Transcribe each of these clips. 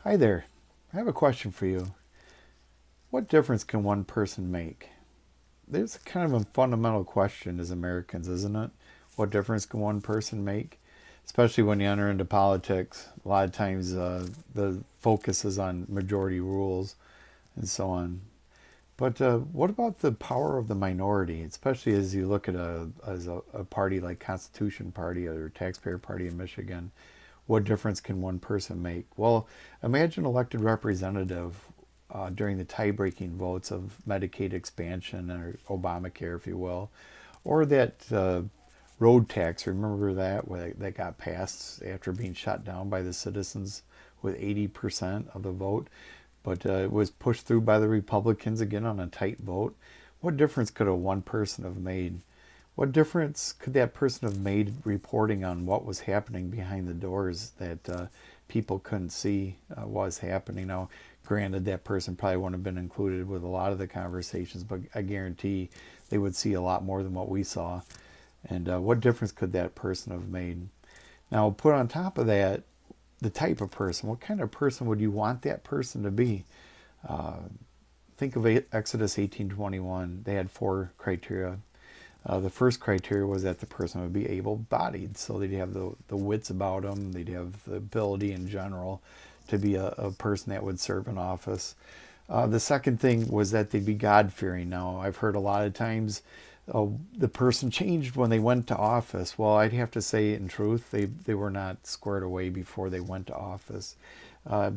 Hi there. I have a question for you. What difference can one person make? There's kind of a fundamental question as Americans, isn't it? What difference can one person make? Especially when you enter into politics, a lot of times the focus is on majority rules and so on. But what about the power of the minority, especially as you look at a party like Constitution Party or Taxpayer Party in Michigan? What difference can one person make? Well, imagine elected representative during the tie-breaking votes of Medicaid expansion or Obamacare, if you will, or that road tax. Remember that that got passed after being shut down by the citizens with 80% of the vote, but it was pushed through by the Republicans again on a tight vote. What difference could a one person have made? What difference could that person have made reporting on what was happening behind the doors that people couldn't see was happening? Now, granted, that person probably wouldn't have been included with a lot of the conversations, but I guarantee they would see a lot more than what we saw. And what difference could that person have made? Now, put on top of that, the type of person. What kind of person would you want that person to be? Uh, think of Exodus 18:21. They had four criteria. The first criteria was that the person would be able-bodied, so they'd have the wits about them, they'd have the ability in general to be a person that would serve in office. The second thing was that they'd be God-fearing. Now, I've heard a lot of times the person changed when they went to office. Well, I'd have to say, in truth, they were not squared away before they went to office.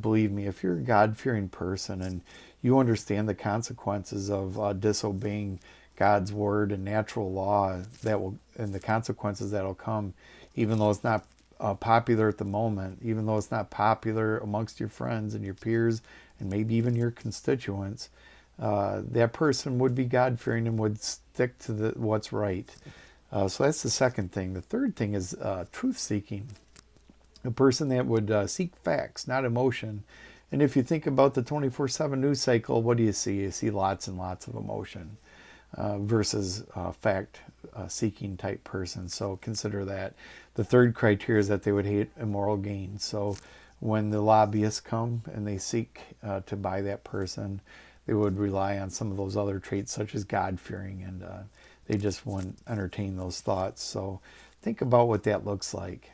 Believe me, if you're a God-fearing person and you understand the consequences of disobeying God's word and natural law that will, and the consequences that'll come, even though it's not popular at the moment, even though it's not popular amongst your friends and your peers and maybe even your constituents, that person would be God fearing and would stick to what's right. So that's the second thing. The third thing is truth seeking. A person that would seek facts, not emotion. And if you think about the 24/7 news cycle, what do you see? You see lots and lots of emotion versus fact seeking type person. So consider that. The third criteria is that they would hate immoral gain. So when the lobbyists come and they seek to buy that person, they would rely on some of those other traits such as God fearing, and they just wouldn't entertain those thoughts. So think about what that looks like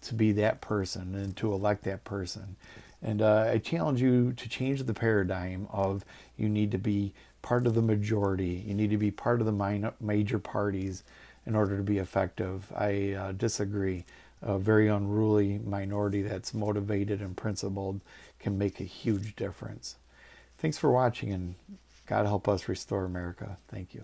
to be that person and to elect that person. And I challenge you to change the paradigm of you need to be part of the majority. You need to be part of the major parties in order to be effective. I disagree. A very unruly minority that's motivated and principled can make a huge difference. Thanks for watching, and God help us restore America. Thank you.